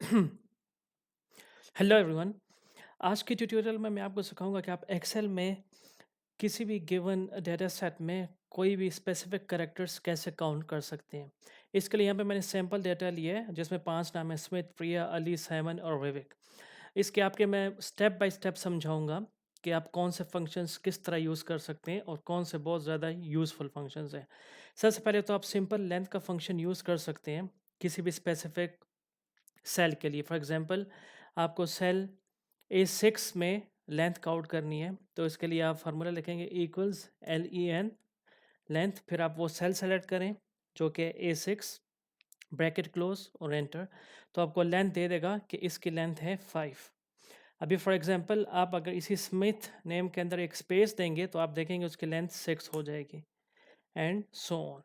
Hello everyone. आज के tutorial में मैं आपको सिखाऊंगा कि आप एक्सेल में किसी भी गिवन डेटा सेट में कोई भी स्पेसिफिक कैरेक्टर्स कैसे काउंट कर सकते हैं। इसके लिए यहाँ पे मैंने सैम्पल डेटा लिया है जिसमें 5 नाम है: स्मिथ, प्रिया, अली, साइमन और विवेक। इसके आपके मैं स्टेप बाय स्टेप समझाऊंगा कि आप कौन से फंक्शंस किस तरह यूज़ कर सकते हैं और कौन से बहुत ज़्यादा यूज़फुल फंक्शंस हैं। सबसे पहले तो आप सिंपल लेंथ का फंक्शन यूज़ कर सकते हैं किसी भी स्पेसिफिक सेल के लिए। फॉर एग्जांपल, आपको सेल A6 में लेंथ काउंट करनी है, तो इसके लिए आप फार्मूला लिखेंगे इक्वल्स LEN लेंथ। फिर आप वो सेल सेलेक्ट करें जो कि A6, ब्रैकेट क्लोज और एंटर। तो आपको लेंथ दे देगा कि इसकी लेंथ है 5। अभी फॉर एग्जांपल आप अगर इसी स्मिथ नेम के अंदर एक स्पेस देंगे तो आप देखेंगे उसकी लेंथ 6 हो जाएगी, एंड सो ऑन।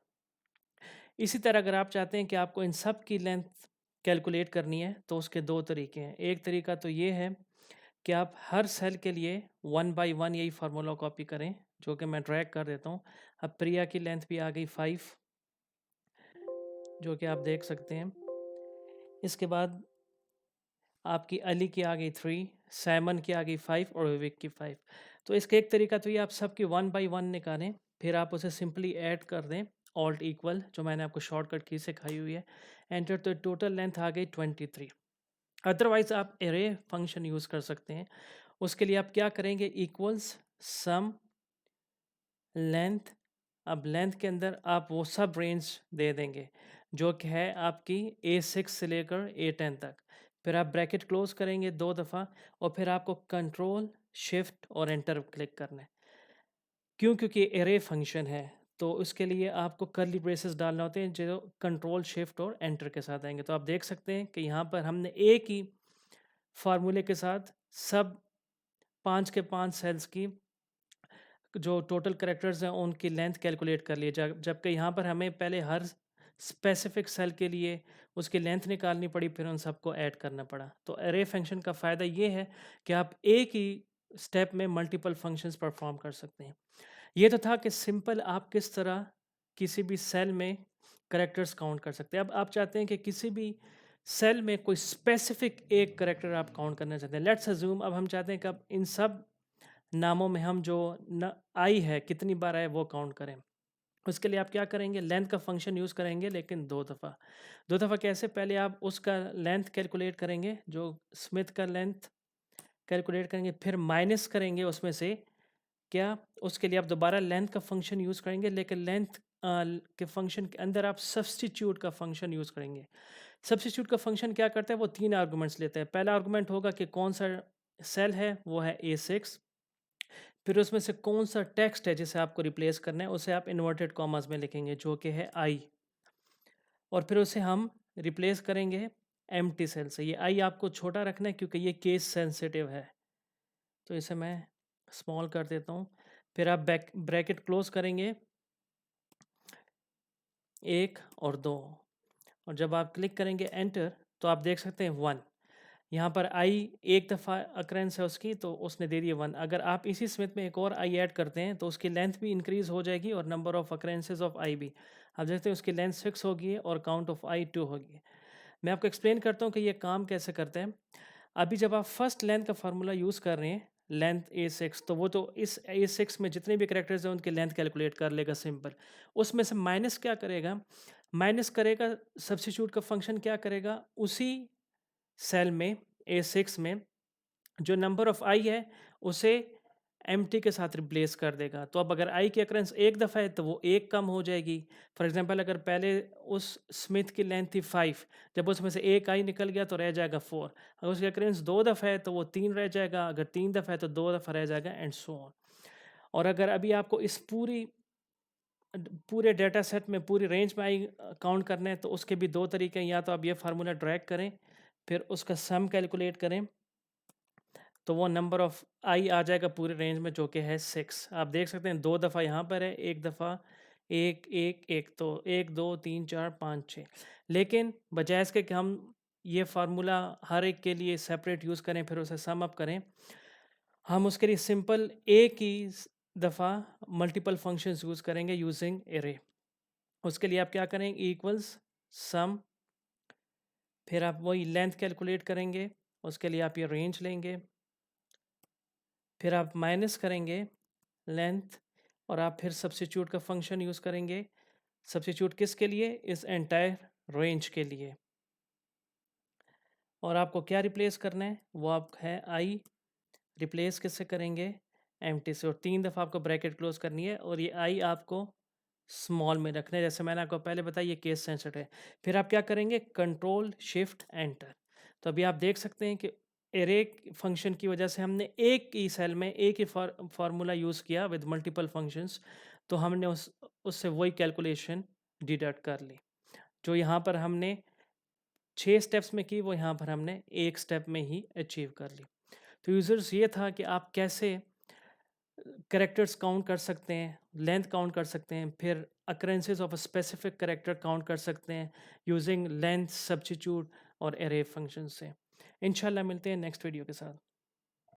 इसी तरह अगर आप चाहते हैं कि आपको इन सब की लेंथ कैलकुलेट करनी है तो उसके दो तरीके हैं। एक तरीका तो ये है कि आप हर सेल के लिए 1 बाई 1 यही फार्मूला कॉपी करें, जो कि मैं ड्रैग कर देता हूँ। अब प्रिया की लेंथ भी आ गई 5, जो कि आप देख सकते हैं। इसके बाद आपकी अली की आ गई 3, साइमन की आ गई 5 और विवेक की 5। तो इसका एक तरीका तो ये आप सबकी 1 बाई 1 निकालें, फिर आप उसे सिंपली ऐड कर दें, ऑल्ट इक्वल, जो मैंने आपको शॉर्टकट की सिखाई हुई है, एंटर। तो टोटल लेंथ आ गई 23। अदरवाइज आप एरे फंक्शन यूज़ कर सकते हैं। उसके लिए आप क्या करेंगे, इक्वल्स सम लेंथ। अब लेंथ के अंदर आप वो सब रेंज दे देंगे जो कि है आपकी A6 से लेकर A10 तक। फिर आप ब्रैकेट क्लोज करेंगे 2 दफ़ा और फिर आपको कंट्रोल शिफ्ट और एंटर क्लिक करना है। क्यों? क्योंकि एरे फंक्शन है, तो उसके लिए आपको कर्ली ब्रेसेस डालना होते हैं जो कंट्रोल शिफ्ट और एंटर के साथ आएंगे। तो आप देख सकते हैं कि यहाँ पर हमने एक ही फार्मूले के साथ सब 5 के 5 सेल्स की जो टोटल कैरेक्टर्स हैं उनकी लेंथ कैलकुलेट कर ली, जबकि यहाँ पर हमें पहले हर स्पेसिफिक सेल के लिए उसकी लेंथ निकालनी पड़ी, फिर उन सबको ऐड करना पड़ा। तो अरे फंक्शन का फ़ायदा ये है कि आप एक ही स्टेप में मल्टीपल फंक्शंस परफॉर्म कर सकते हैं। ये तो था कि सिंपल आप किस तरह किसी भी सेल में कैरेक्टर्स काउंट कर सकते हैं। अब आप चाहते हैं कि किसी भी सेल में कोई स्पेसिफिक एक कैरेक्टर आप काउंट करना चाहते हैं। लेट्स अज्यूम अब हम चाहते हैं कि अब इन सब नामों में हम जो न आई है कितनी बार आए वो काउंट करें। उसके लिए आप क्या करेंगे, लेंथ का फंक्शन यूज़ करेंगे, लेकिन 2 दफ़ा। 2 दफ़ा कैसे? पहले आप उसका लेंथ कैलकुलेट करेंगे, जो स्मिथ का लेंथ कैलकुलेट करेंगे, फिर माइनस करेंगे उसमें से क्या, उसके लिए आप दोबारा लेंथ का फंक्शन यूज़ करेंगे, लेकिन लेंथ के फंक्शन के अंदर आप सब्स्टिट्यूट का फंक्शन यूज़ करेंगे। सब्स्टिट्यूट का फंक्शन क्या करता है, वो 3 आर्गुमेंट्स लेता है। पहला आर्गुमेंट होगा कि कौन सा सेल है, वो है A6। फिर उसमें से कौन सा टेक्स्ट है जिसे आपको रिप्लेस करना है, उसे आप इन्वर्टेड कॉमास में लिखेंगे जो कि है आई, और फिर उसे हम रिप्लेस करेंगे एम्प्टी सेल से। ये आई आपको छोटा रखना है क्योंकि ये केस सेंसिटिव है, तो इसे मैं स्मॉल कर देता हूँ। फिर आप ब्रैकेट क्लोज करेंगे 1 और 2, और जब आप क्लिक करेंगे एंटर तो आप देख सकते हैं 1। यहाँ पर आई एक दफ़ा अक्रेंस है उसकी, तो उसने दे दिया 1। अगर आप इसी स्मिथ में एक और आई ऐड करते हैं तो उसकी लेंथ भी इंक्रीज़ हो जाएगी और नंबर ऑफ अक्रेंसेस ऑफ आई भी। आप देखते हैं उसकी लेंथ 6 होगी और काउंट ऑफ आई 2 होगी। मैं आपको एक्सप्लेन करता हूँ कि ये काम कैसे करते हैं। अभी जब आप फर्स्ट लेंथ का फार्मूला यूज़ कर रहे हैं, लेंथ A6, तो वो तो इस A6 में जितने भी कैरेक्टर्स हैं उनकी लेंथ कैलकुलेट कर लेगा सिंपल। उसमें से माइनस क्या करेगा, माइनस करेगा, सब्स्टिट्यूट का फंक्शन क्या करेगा, उसी सेल में A6 में जो नंबर ऑफ आई है उसे एम्प्टी के साथ रिप्लेस कर देगा। तो अब अगर आई की अक्रेंस एक दफ़ा है तो वो एक कम हो जाएगी। फॉर एग्जांपल, अगर पहले उस स्मिथ की लेंथ थी 5, जब उसमें से एक आई निकल गया तो रह जाएगा 4। अगर उसकी अक्रेंस 2 दफ़ा है तो वो 3 रह जाएगा, अगर 3 दफ़ा है तो 2 दफ़ा रह जाएगा, एंड सो ऑन। और अगर अभी आपको इस पूरे डेटा सेट में पूरी रेंज में आई काउंट करना है तो उसके भी 2 तरीके हैं। या तो आप ये फार्मूला ड्रैग करें, फिर उसका सम कैलकुलेट करें, तो वो नंबर ऑफ आई आ जाएगा पूरे रेंज में जो कि है 6। आप देख सकते हैं 2 दफ़ा यहाँ पर है, एक दफ़ा, एक एक एक, तो 1 2 3 4 5 6। लेकिन बजाय इसके कि हम ये फार्मूला हर एक के लिए सेपरेट यूज़ करें फिर उसे सम अप करें, हम उसके लिए सिंपल एक ही दफ़ा मल्टीपल फंक्शंस यूज़ करेंगे यूजिंग एरे। उसके लिए आप क्या करेंगे, इक्वल्स सम फिर आप वही लेंथ कैलकुलेट करेंगे, उसके लिए आप ये रेंज लेंगे, फिर आप माइनस करेंगे लेंथ और आप फिर सब्स्टिट्यूट का फंक्शन यूज़ करेंगे। सब्स्टिट्यूट किसके लिए? इस एंटायर रेंज के लिए। और आपको क्या रिप्लेस करना है? वो आप है आई, रिप्लेस किससे करेंगे? एम्प्टी से। और 3 दफ़ा आपको ब्रैकेट क्लोज करनी है और ये आई आपको स्मॉल में रखना है, जैसे मैंने आपको पहले बताया ये केस सेंसिटिव है। फिर आप क्या करेंगे? Control shift enter. तो अभी आप देख सकते हैं कि एरे फंक्शन की वजह से हमने एक ही सेल में एक ही फार्मूला यूज़ किया विद मल्टीपल फंक्शंस, तो हमने उससे वही कैलकुलेशन डिडक्ट कर ली। जो यहाँ पर हमने 6 स्टेप्स में की, वो यहाँ पर हमने एक स्टेप में ही अचीव कर ली। तो यूज़र्स ये था कि आप कैसे कैरेक्टर्स काउंट कर सकते हैं, लेंथ काउंट कर सकते हैं, फिर occurrences of a specific character count कर सकते हैं यूजिंग लेंथ, सब्स्टिट्यूट और एरे फंक्शन से। इंशाल्लाह मिलते हैं नेक्स्ट वीडियो के साथ।